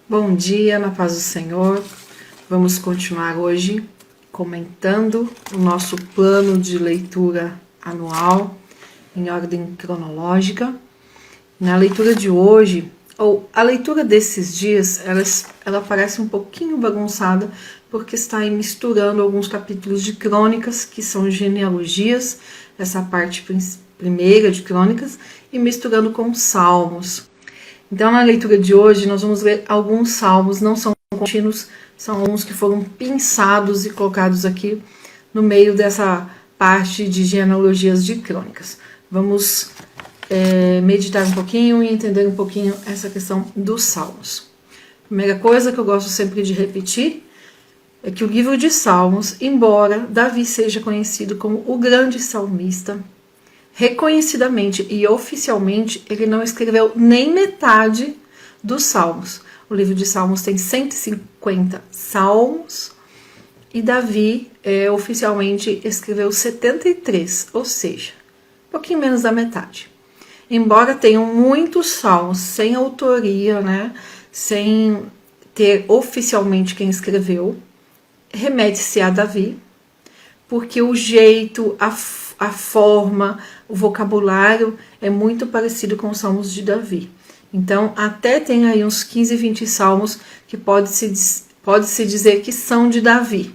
Bom dia, na paz do Senhor. Vamos continuar hoje comentando o nosso plano de leitura anual em ordem cronológica. Na leitura de hoje, ou a leitura desses dias, ela parece um pouquinho bagunçada, porque está aí misturando alguns capítulos de crônicas, que são genealogias, essa parte primeira de crônicas, e misturando com salmos. Então, na leitura de hoje, nós vamos ler alguns salmos, não são contínuos, são alguns que foram pinçados e colocados aqui no meio dessa parte de genealogias de crônicas. Vamos meditar um pouquinho e entender um pouquinho essa questão dos salmos. Primeira coisa que eu gosto sempre de repetir é que o livro de Salmos, embora Davi seja conhecido como o grande salmista, reconhecidamente e oficialmente, ele não escreveu nem metade dos salmos. O livro de Salmos tem 150 salmos e Davi oficialmente escreveu 73, ou seja, um pouquinho menos da metade. Embora tenham muitos salmos sem autoria, né, sem ter oficialmente quem escreveu, remete-se a Davi, porque o jeito, a forma, o vocabulário é muito parecido com os salmos de Davi. Então, até tem aí uns 15, 20 salmos que pode-se dizer que são de Davi.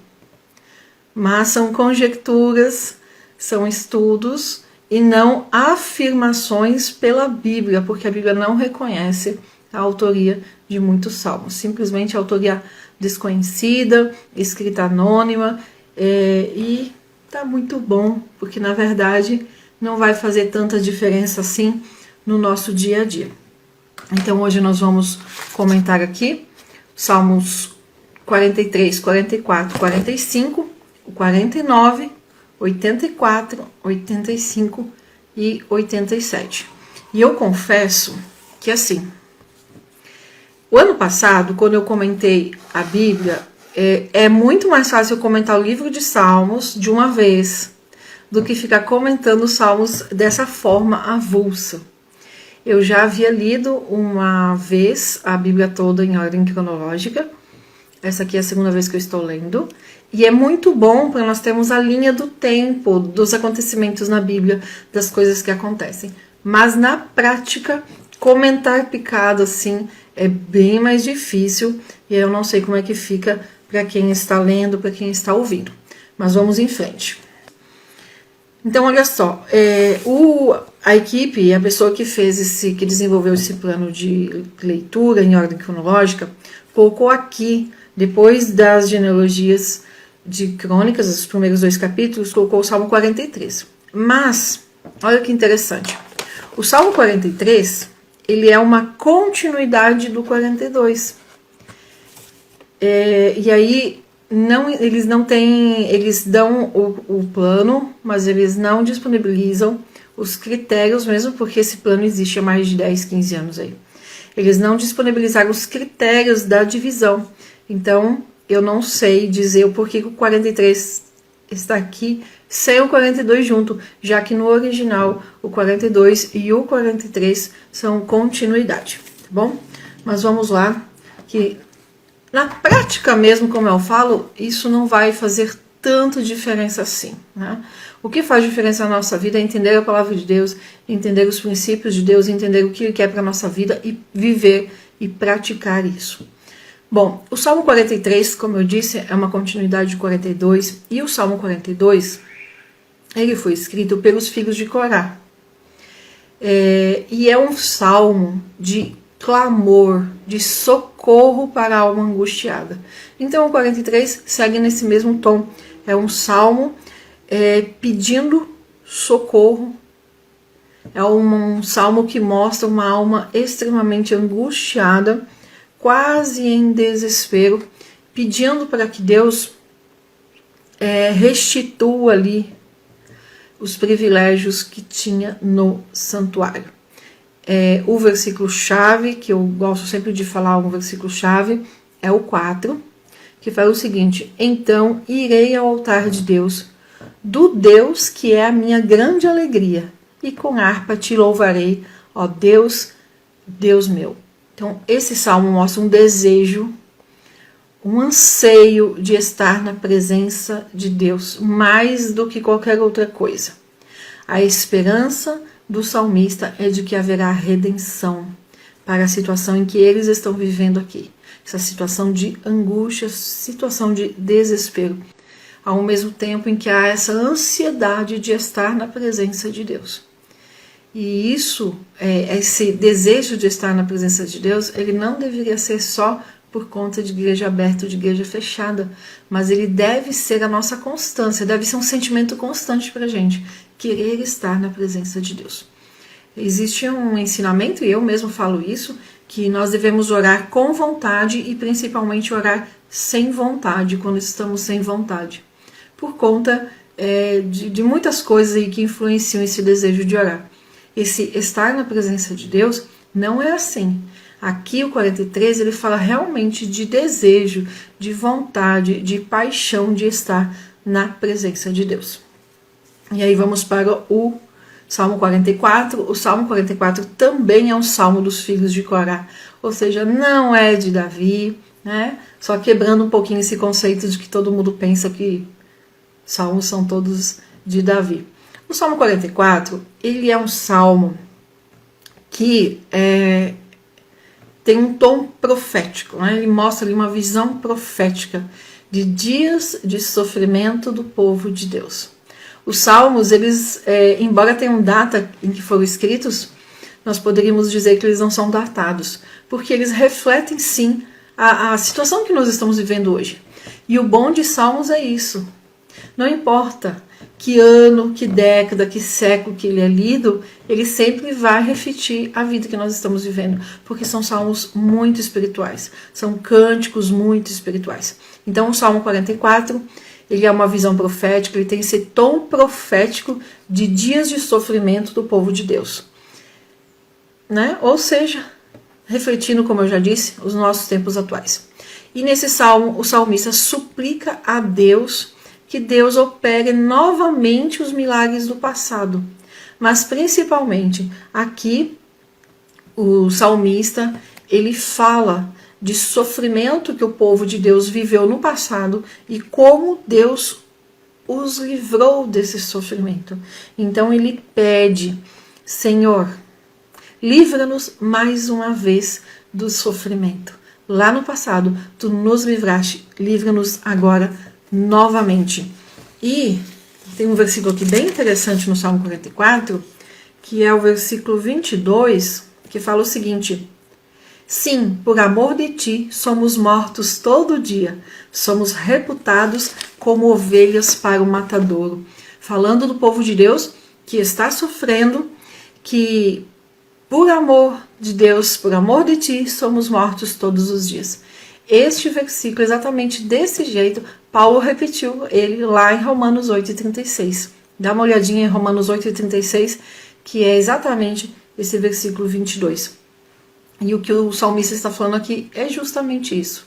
Mas são conjecturas, são estudos e não afirmações pela Bíblia, porque a Bíblia não reconhece a autoria de muitos salmos. Simplesmente a autoria desconhecida, escrita anônima, e tá muito bom, porque na verdade não vai fazer tanta diferença assim no nosso dia a dia. Então hoje nós vamos comentar aqui Salmos 43, 44, 45, 49, 84, 85 e 87. E eu confesso que assim, o ano passado, quando eu comentei a Bíblia, é muito mais fácil eu comentar o livro de Salmos de uma vez do que ficar comentando os Salmos dessa forma avulsa. Eu já havia lido uma vez a Bíblia toda em ordem cronológica. Essa aqui é a segunda vez que eu estou lendo. E é muito bom para nós termos a linha do tempo, dos acontecimentos na Bíblia, das coisas que acontecem. Mas na prática, comentar picado assim é bem mais difícil. E eu não sei como é que fica para quem está lendo, para quem está ouvindo. Mas vamos em frente. Então, olha só, a equipe, a pessoa que que desenvolveu esse plano de leitura em ordem cronológica, colocou aqui, depois das genealogias de crônicas, os primeiros 2 capítulos, colocou o Salmo 43. Mas, olha que interessante, o Salmo 43, ele é uma continuidade do 42. E aí, eles dão o plano, mas eles não disponibilizam os critérios, mesmo porque esse plano existe há mais de 10, 15 anos aí. Eles não disponibilizaram os critérios da divisão. Então, eu não sei dizer o porquê que o 43 está aqui sem o 42 junto, já que no original o 42 e o 43 são continuidade, tá bom? Mas vamos lá, que na prática mesmo, como eu falo, isso não vai fazer tanta diferença assim, né? O que faz diferença na nossa vida é entender a palavra de Deus, entender os princípios de Deus, entender o que Ele quer para a nossa vida e viver e praticar isso. Bom, o Salmo 43, como eu disse, é uma continuidade de 42, e o Salmo 42, ele foi escrito pelos filhos de Corá. E é um salmo de clamor, de socorro para a alma angustiada. Então o 43 segue nesse mesmo tom. É um salmo pedindo socorro. É um salmo que mostra uma alma extremamente angustiada, quase em desespero, pedindo para que Deus restitua ali os privilégios que tinha no santuário. O versículo-chave, que eu gosto sempre de falar, um versículo-chave, é o 4, que fala o seguinte: então irei ao altar de Deus, do Deus que é a minha grande alegria, e com harpa te louvarei, ó Deus, Deus meu. Então, esse salmo mostra um desejo, um anseio de estar na presença de Deus, mais do que qualquer outra coisa. A esperança do salmista é de que haverá redenção para a situação em que eles estão vivendo aqui. Essa situação de angústia, situação de desespero, ao mesmo tempo em que há essa ansiedade de estar na presença de Deus. E isso, esse desejo de estar na presença de Deus, ele não deveria ser só por conta de igreja aberta ou de igreja fechada, mas ele deve ser a nossa constância, deve ser um sentimento constante para a gente, querer estar na presença de Deus. Existe um ensinamento, e eu mesmo falo isso, que nós devemos orar com vontade e principalmente orar sem vontade, quando estamos sem vontade, por conta de muitas coisas aí que influenciam esse desejo de orar. Esse estar na presença de Deus não é assim. Aqui o 43 ele fala realmente de desejo, de vontade, de paixão de estar na presença de Deus. E aí vamos para o Salmo 44. O Salmo 44 também é um salmo dos filhos de Corá, ou seja, não é de Davi, né? Só quebrando um pouquinho esse conceito de que todo mundo pensa que salmos são todos de Davi. O Salmo 44, ele é um salmo que tem um tom profético, né? Ele mostra ali uma visão profética de dias de sofrimento do povo de Deus. Os salmos, eles, embora tenham data em que foram escritos, nós poderíamos dizer que eles não são datados, porque eles refletem sim a situação que nós estamos vivendo hoje. E o bom de salmos é isso. Não importa que ano, que década, que século que ele é lido, ele sempre vai refletir a vida que nós estamos vivendo, porque são salmos muito espirituais, são cânticos muito espirituais. Então o Salmo 44, ele é uma visão profética, ele tem esse tom profético de dias de sofrimento do povo de Deus, né? Ou seja, refletindo, como eu já disse, os nossos tempos atuais. E nesse salmo, o salmista suplica a Deus que Deus opere novamente os milagres do passado. Mas principalmente aqui o salmista, ele fala de sofrimento que o povo de Deus viveu no passado e como Deus os livrou desse sofrimento. Então ele pede: Senhor, livra-nos mais uma vez do sofrimento. Lá no passado, tu nos livraste, livra-nos agora novamente. E tem um versículo aqui bem interessante no Salmo 44, que é o versículo 22, que fala o seguinte: sim, por amor de ti, somos mortos todo dia, somos reputados como ovelhas para o matadouro. Falando do povo de Deus que está sofrendo, que por amor de Deus, por amor de ti, somos mortos todos os dias. Este versículo, exatamente desse jeito, Paulo repetiu ele lá em Romanos 8,36. Dá uma olhadinha em Romanos 8,36, que é exatamente esse versículo 22. E o que o salmista está falando aqui é justamente isso.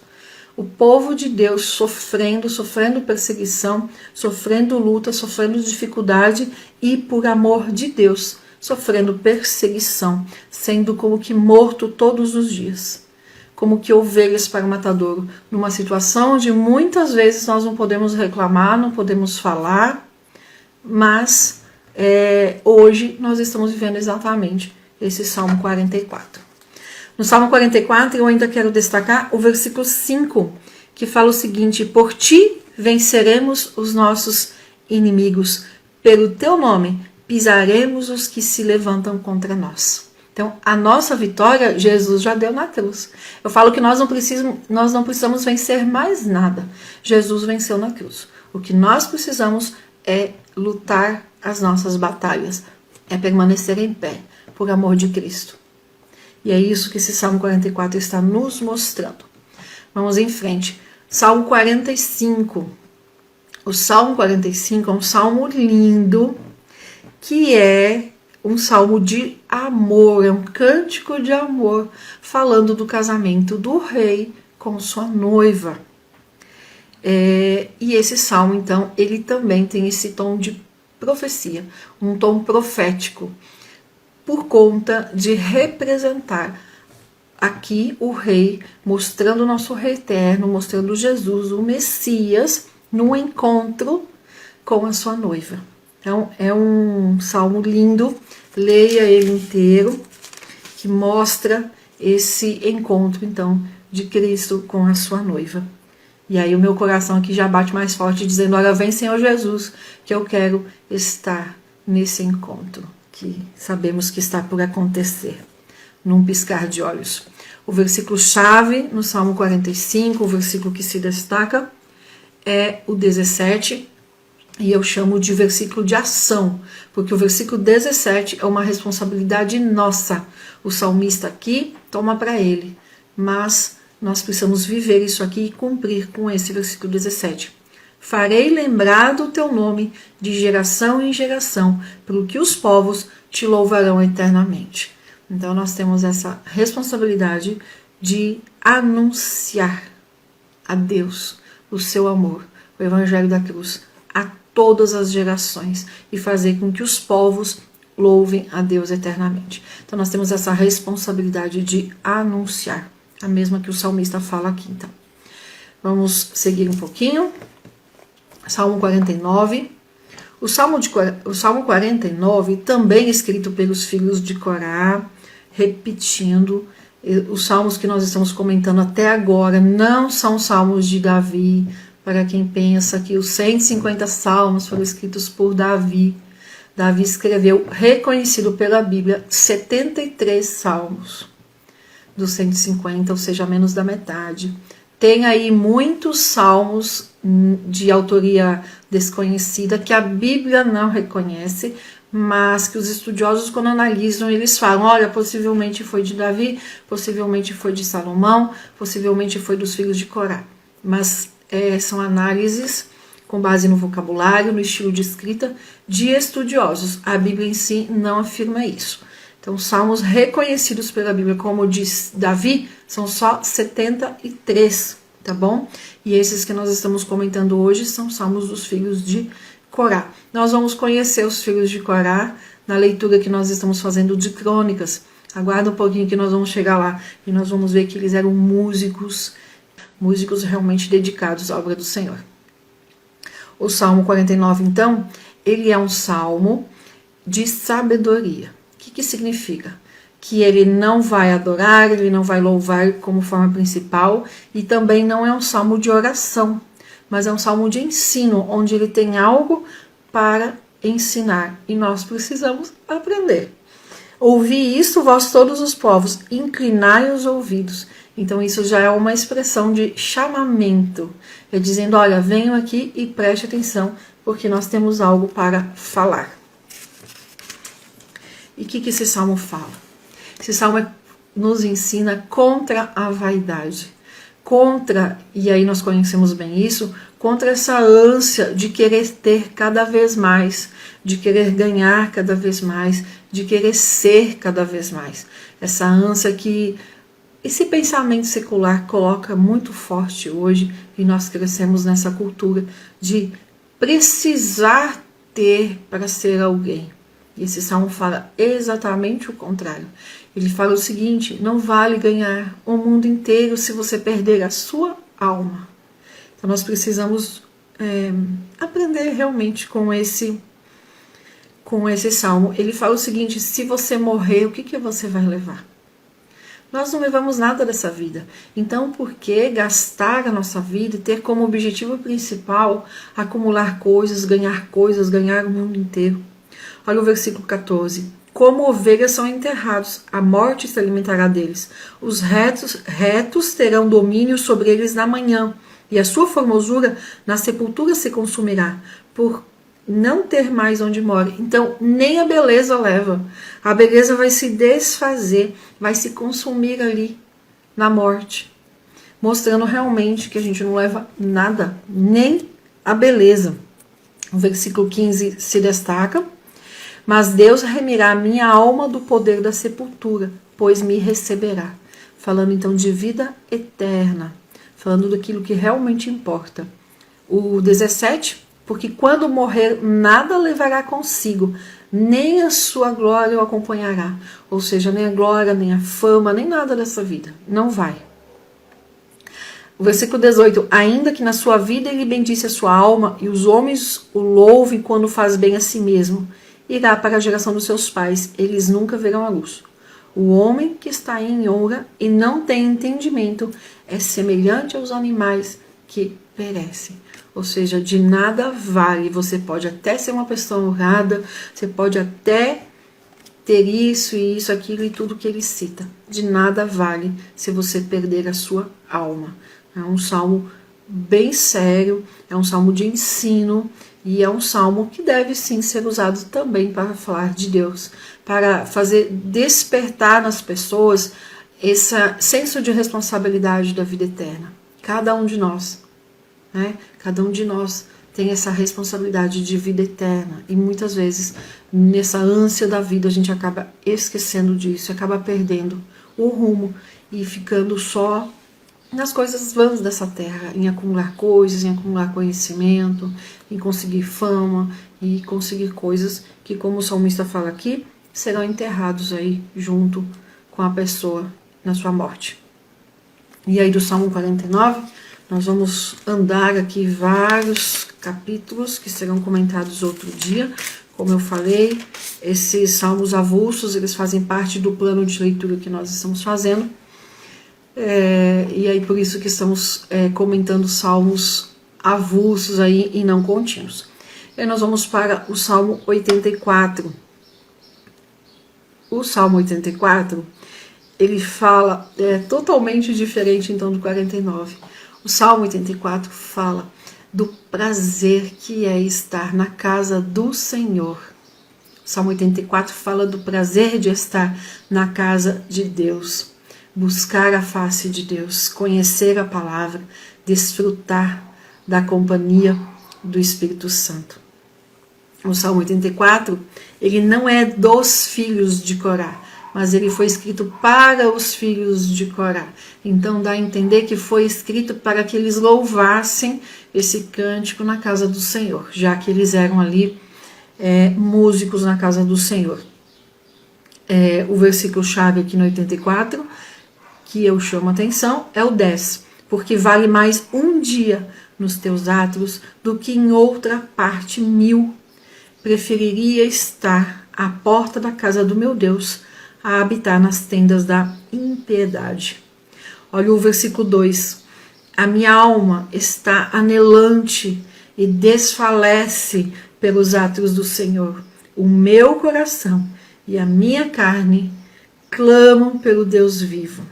O povo de Deus sofrendo perseguição, sofrendo luta, sofrendo dificuldade e, por amor de Deus, sofrendo perseguição, sendo como que morto todos os dias. Como que ovelhas para o matadouro, numa situação onde muitas vezes nós não podemos reclamar, não podemos falar, mas hoje nós estamos vivendo exatamente esse Salmo 44. No Salmo 44 eu ainda quero destacar o versículo 5, que fala o seguinte: por ti venceremos os nossos inimigos, pelo teu nome pisaremos os que se levantam contra nós. Então, a nossa vitória, Jesus já deu na cruz. Eu falo que nós não precisamos vencer mais nada. Jesus venceu na cruz. O que nós precisamos é lutar as nossas batalhas, é permanecer em pé, por amor de Cristo. E é isso que esse Salmo 44 está nos mostrando. Vamos em frente. Salmo 45. O Salmo 45 é um salmo lindo, que é um salmo de amor, é um cântico de amor, falando do casamento do rei com sua noiva. E esse salmo, então, ele também tem esse tom de profecia, um tom profético, por conta de representar aqui o rei, mostrando o nosso rei eterno, mostrando Jesus, o Messias, num encontro com a sua noiva. Então, é um salmo lindo, leia ele inteiro, que mostra esse encontro, então, de Cristo com a sua noiva. E aí o meu coração aqui já bate mais forte, dizendo, olha, vem Senhor Jesus, que eu quero estar nesse encontro, que sabemos que está por acontecer, num piscar de olhos. O versículo-chave no Salmo 45, o versículo que se destaca, é o 17, e eu chamo de versículo de ação, porque o versículo 17 é uma responsabilidade nossa. O salmista aqui toma para ele, mas nós precisamos viver isso aqui e cumprir com esse versículo 17. Farei lembrar do teu nome de geração em geração, pelo que os povos te louvarão eternamente. Então nós temos essa responsabilidade de anunciar a Deus o seu amor, o evangelho da cruz, a todas as gerações e fazer com que os povos louvem a Deus eternamente. Então nós temos essa responsabilidade de anunciar, a mesma que o salmista fala aqui. Então vamos seguir um pouquinho. Salmo 49. O Salmo 49 também escrito pelos filhos de Corá, repetindo. Os salmos que nós estamos comentando até agora não são salmos de Davi, para quem pensa que os 150 salmos foram escritos por Davi. Davi escreveu, reconhecido pela Bíblia, 73 salmos dos 150, ou seja, menos da metade. Tem aí muitos salmos de autoria desconhecida que a Bíblia não reconhece, mas que os estudiosos, quando analisam, eles falam, olha, possivelmente foi de Davi, possivelmente foi de Salomão, possivelmente foi dos filhos de Corá. Mas são análises com base no vocabulário, no estilo de escrita de estudiosos. A Bíblia em si não afirma isso. Então, salmos reconhecidos pela Bíblia, como diz Davi, são só 73, tá bom? E esses que nós estamos comentando hoje são salmos dos filhos de Corá. Nós vamos conhecer os filhos de Corá na leitura que nós estamos fazendo de Crônicas. Aguarda um pouquinho que nós vamos chegar lá e nós vamos ver que eles eram músicos realmente dedicados à obra do Senhor. O Salmo 49, então, ele é um salmo de sabedoria. O que significa? Que ele não vai adorar, ele não vai louvar como forma principal e também não é um salmo de oração, mas é um salmo de ensino, onde ele tem algo para ensinar e nós precisamos aprender. Ouvi isso, vós todos os povos, inclinai os ouvidos. Então isso já é uma expressão de chamamento, é dizendo, olha, venham aqui e preste atenção, porque nós temos algo para falar. E o que esse salmo fala? Esse salmo nos ensina contra a vaidade, contra, e aí nós conhecemos bem isso, contra essa ânsia de querer ter cada vez mais, de querer ganhar cada vez mais, de querer ser cada vez mais. Essa ânsia que esse pensamento secular coloca muito forte hoje, e nós crescemos nessa cultura de precisar ter para ser alguém. E esse salmo fala exatamente o contrário. Ele fala o seguinte, não vale ganhar o mundo inteiro se você perder a sua alma. Então nós precisamos aprender realmente com esse salmo. Ele fala o seguinte, se você morrer, o que você vai levar? Nós não levamos nada dessa vida. Então, por que gastar a nossa vida e ter como objetivo principal acumular coisas, ganhar o mundo inteiro? Olha o versículo 14. Como ovelhas são enterrados, a morte se alimentará deles. Os retos terão domínio sobre eles na manhã, e a sua formosura na sepultura se consumirá, por não ter mais onde mora. Então, nem a beleza leva. A beleza vai se desfazer, vai se consumir ali na morte, mostrando realmente que a gente não leva nada, nem a beleza. O versículo 15 se destaca, mas Deus remirá a minha alma do poder da sepultura, pois me receberá. Falando então de vida eterna, falando daquilo que realmente importa. O 17, porque quando morrer nada levará consigo, nem a sua glória o acompanhará. Ou seja, nem a glória, nem a fama, nem nada dessa vida. Não vai. O versículo 18, ainda que na sua vida ele bendisse a sua alma e os homens o louvem quando faz bem a si mesmo, irá para a geração dos seus pais, eles nunca verão a luz. O homem que está em honra e não tem entendimento é semelhante aos animais que perecem. Ou seja, de nada vale. Você pode até ser uma pessoa honrada, você pode até ter isso e isso, aquilo e tudo que ele cita. De nada vale se você perder a sua alma. É um salmo bem sério, é um salmo de ensino e é um salmo que deve sim ser usado também para falar de Deus, para fazer despertar nas pessoas esse senso de responsabilidade da vida eterna. Cada um de nós, né? Cada um de nós tem essa responsabilidade de vida eterna e muitas vezes nessa ânsia da vida a gente acaba esquecendo disso, acaba perdendo o rumo e ficando só nas coisas vãs dessa terra, em acumular coisas, em acumular conhecimento, em conseguir fama e conseguir coisas que, como o salmista fala aqui, serão enterrados aí junto com a pessoa na sua morte. E aí do Salmo 49, nós vamos andar aqui vários capítulos que serão comentados outro dia. Como eu falei, esses salmos avulsos, eles fazem parte do plano de leitura que nós estamos fazendo. E aí por isso que estamos comentando salmos avulsos aí e não contínuos. E aí nós vamos para o Salmo 84. O Salmo 84, ele fala totalmente diferente então do 49. O Salmo 84 fala do prazer que é estar na casa do Senhor. O Salmo 84 fala do prazer de estar na casa de Deus. Buscar a face de Deus, conhecer a palavra, desfrutar da companhia do Espírito Santo. O Salmo 84, ele não é dos filhos de Corá, mas ele foi escrito para os filhos de Corá. Então dá a entender que foi escrito para que eles louvassem esse cântico na casa do Senhor, já que eles eram ali músicos na casa do Senhor. O versículo-chave aqui no 84, que eu chamo a atenção, é o 10, porque vale mais um dia nos teus átrios do que em outra parte 1000. Preferiria estar à porta da casa do meu Deus a habitar nas tendas da impiedade. Olha o versículo 2. A minha alma está anelante e desfalece pelos átrios do Senhor. O meu coração e a minha carne clamam pelo Deus vivo.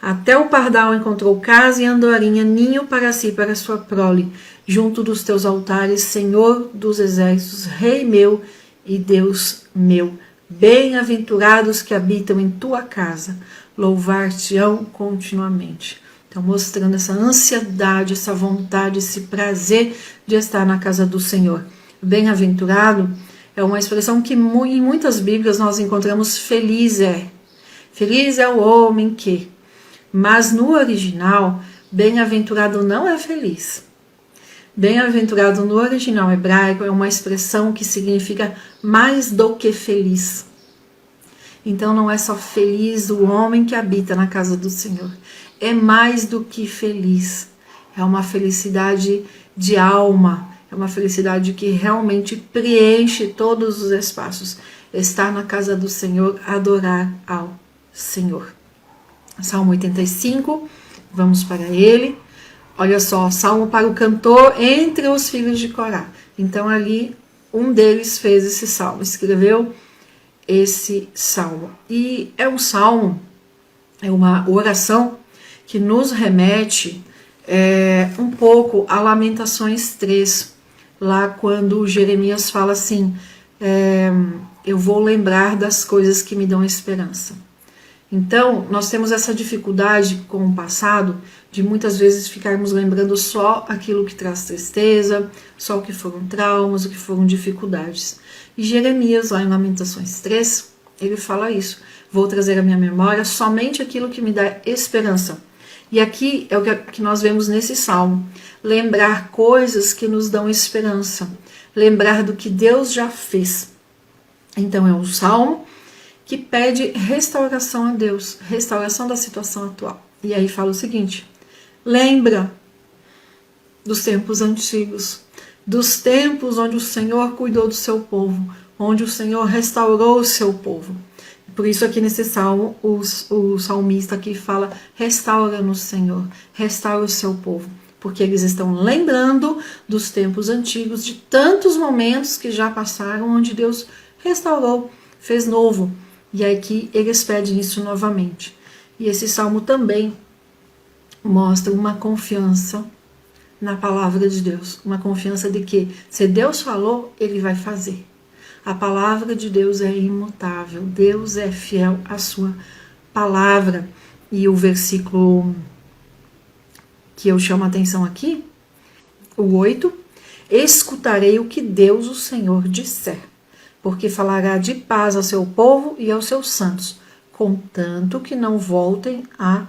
Até o pardal encontrou casa e andorinha, ninho para si e para sua prole, junto dos teus altares, Senhor dos exércitos, Rei meu e Deus meu. Bem-aventurados que habitam em tua casa, louvar-te-ão continuamente. Então, mostrando essa ansiedade, essa vontade, esse prazer de estar na casa do Senhor. Bem-aventurado é uma expressão que em muitas Bíblias nós encontramos feliz é. Feliz é o homem que... Mas no original, bem-aventurado não é feliz. Bem-aventurado no original hebraico é uma expressão que significa mais do que feliz. Então não é só feliz o homem que habita na casa do Senhor. É mais do que feliz. É uma felicidade de alma. É uma felicidade que realmente preenche todos os espaços. Estar na casa do Senhor, adorar ao Senhor. Salmo 85, vamos para ele. Olha só, salmo para o cantor entre os filhos de Corá. Então ali um deles fez esse salmo, escreveu esse salmo. E é um salmo, é uma oração que nos remete um pouco a Lamentações 3, lá quando Jeremias fala assim, eu vou lembrar das coisas que me dão esperança. Então, nós temos essa dificuldade com o passado de muitas vezes ficarmos lembrando só aquilo que traz tristeza, só o que foram traumas, o que foram dificuldades. E Jeremias, lá em Lamentações 3, ele fala isso. Vou trazer à minha memória somente aquilo que me dá esperança. E aqui é o que nós vemos nesse salmo. Lembrar coisas que nos dão esperança. Lembrar do que Deus já fez. Então é um salmo que pede restauração a Deus, restauração da situação atual. E aí fala o seguinte: lembra dos tempos antigos, dos tempos onde o Senhor cuidou do seu povo, onde o Senhor restaurou o seu povo. Por isso aqui nesse salmo, o salmista aqui fala: restaura-nos, Senhor, restaura o seu povo. Porque eles estão lembrando dos tempos antigos, de tantos momentos que já passaram, onde Deus restaurou, fez novo. E aqui eles pedem isso novamente. E esse salmo também mostra uma confiança na palavra de Deus. Uma confiança de que, se Deus falou, Ele vai fazer. A palavra de Deus é imutável. Deus é fiel à sua palavra. E o versículo que eu chamo a atenção aqui, o 8: escutarei o que Deus, o Senhor, disser, porque falará de paz ao seu povo e aos seus santos, contanto que não voltem à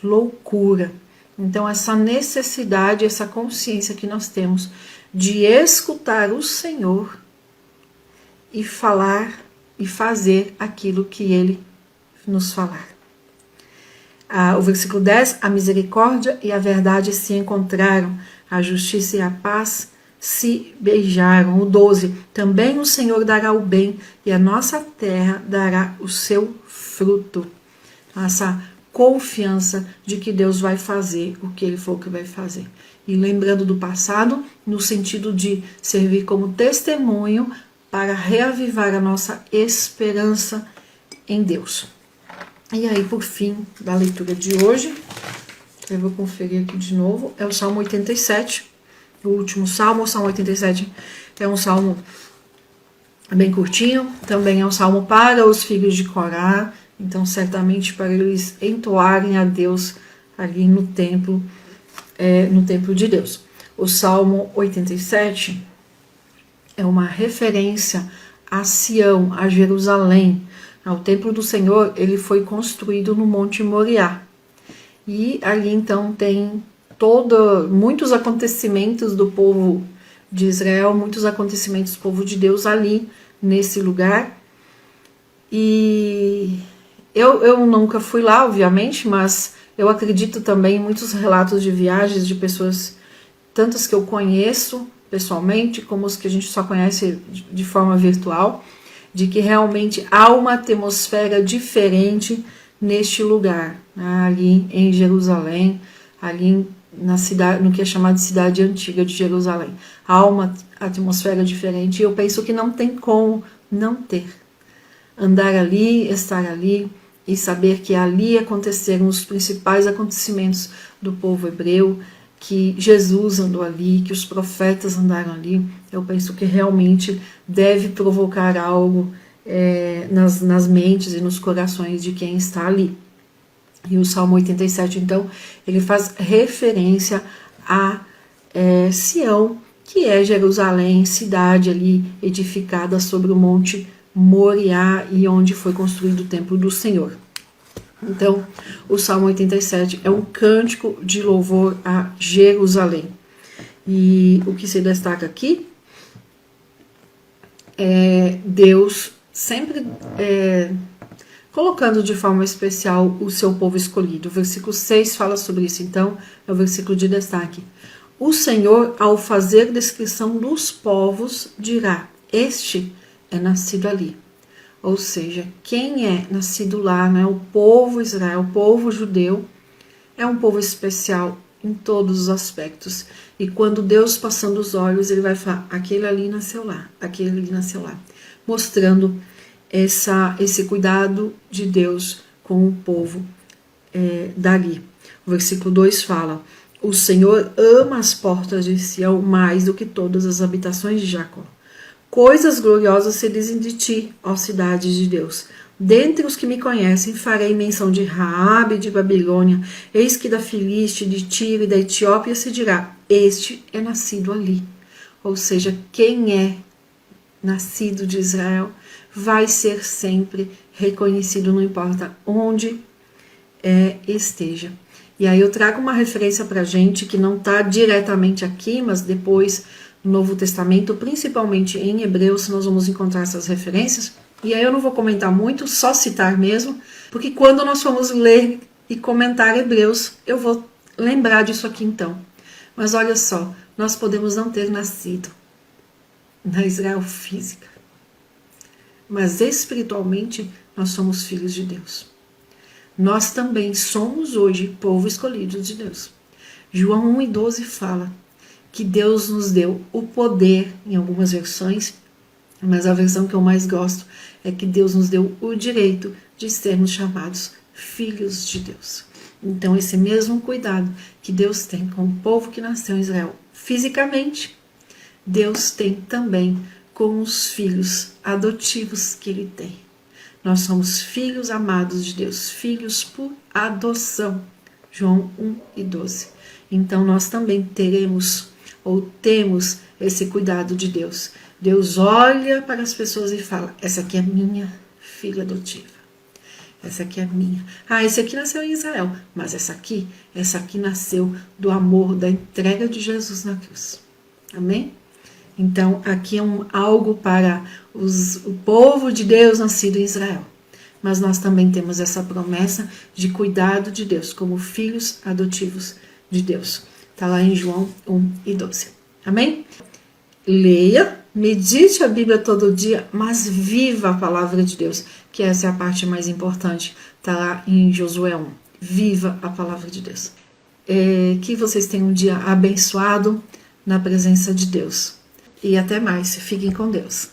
loucura. Então, essa necessidade, essa consciência que nós temos de escutar o Senhor e falar e fazer aquilo que Ele nos falar. O versículo 10: a misericórdia e a verdade se encontraram, a justiça e a paz se beijaram. O 12: também o Senhor dará o bem e a nossa terra dará o seu fruto. Essa confiança de que Deus vai fazer o que Ele for que vai fazer. E lembrando do passado, no sentido de servir como testemunho para reavivar a nossa esperança em Deus. E aí, por fim, da leitura de hoje, eu vou conferir aqui de novo, é o Salmo 87, o último salmo. O Salmo 87 é um salmo bem curtinho, também é um salmo para os filhos de Corá, então certamente para eles entoarem a Deus ali no templo de Deus. O Salmo 87 é uma referência a Sião, a Jerusalém. O templo do Senhor, ele foi construído no Monte Moriá. E ali então tem muitos acontecimentos do povo de Israel, muitos acontecimentos do povo de Deus ali nesse lugar. E eu nunca fui lá, obviamente, mas eu acredito também em muitos relatos de viagens de pessoas, tantas que eu conheço pessoalmente, como os que a gente só conhece de forma virtual, de que realmente há uma atmosfera diferente neste lugar, né, ali em Jerusalém, ali na cidade, no que é chamado de cidade antiga de Jerusalém. Há uma atmosfera diferente e eu penso que não tem como não ter. Andar ali, estar ali e saber que ali aconteceram os principais acontecimentos do povo hebreu, que Jesus andou ali, que os profetas andaram ali, eu penso que realmente deve provocar algo nas mentes e nos corações de quem está ali. E o Salmo 87, então, ele faz referência a Sião, que é Jerusalém, cidade ali edificada sobre o Monte Moriá e onde foi construído o templo do Senhor. Então, o Salmo 87 é um cântico de louvor a Jerusalém. E o que se destaca aqui é Deus sempre colocando de forma especial o seu povo escolhido. O versículo 6 fala sobre isso, então, é o versículo de destaque. O Senhor, ao fazer descrição dos povos, dirá: este é nascido ali. Ou seja, quem é nascido lá, né, o povo Israel, o povo judeu, é um povo especial em todos os aspectos. E quando Deus passando os olhos, ele vai falar: aquele ali nasceu lá, aquele ali nasceu lá. Mostrando esse cuidado de Deus com o povo dali. O versículo 2 fala: o Senhor ama as portas de Sião mais do que todas as habitações de Jacó. Coisas gloriosas se dizem de ti, ó cidade de Deus. Dentre os que me conhecem, farei menção de Raabe de Babilônia. Eis que da Filiste, de Tiro e da Etiópia se dirá: este é nascido ali. Ou seja, quem é nascido de Israel vai ser sempre reconhecido, não importa onde esteja. E aí eu trago uma referência para a gente que não está diretamente aqui, mas depois no Novo Testamento, principalmente em Hebreus, nós vamos encontrar essas referências, E aí eu não vou comentar muito, só citar mesmo, porque quando nós formos ler e comentar Hebreus, eu vou lembrar disso aqui então. Mas olha só, nós podemos não ter nascido na Israel física, mas espiritualmente nós somos filhos de Deus. Nós também somos hoje povo escolhido de Deus. João 1:12 fala que Deus nos deu o poder, em algumas versões, mas a versão que eu mais gosto é que Deus nos deu o direito de sermos chamados filhos de Deus. Então, esse mesmo cuidado que Deus tem com o povo que nasceu em Israel fisicamente, Deus tem também com os filhos adotivos que Ele tem. Nós somos filhos amados de Deus, filhos por adoção. João 1:12. Então, nós também teremos ou temos esse cuidado de Deus. Deus olha para as pessoas e fala: essa aqui é minha filha adotiva. Essa aqui é minha. Esse aqui nasceu em Israel, mas essa aqui nasceu do amor, da entrega de Jesus na cruz. Amém? Então, aqui é algo para o povo de Deus nascido em Israel. Mas nós também temos essa promessa de cuidado de Deus, como filhos adotivos de Deus. Está lá em João 1:12. Amém? Leia, medite a Bíblia todo dia, mas viva a palavra de Deus, que essa é a parte mais importante. Está lá em Josué 1. Viva a palavra de Deus. Que vocês tenham um dia abençoado na presença de Deus. E até mais. Fiquem com Deus.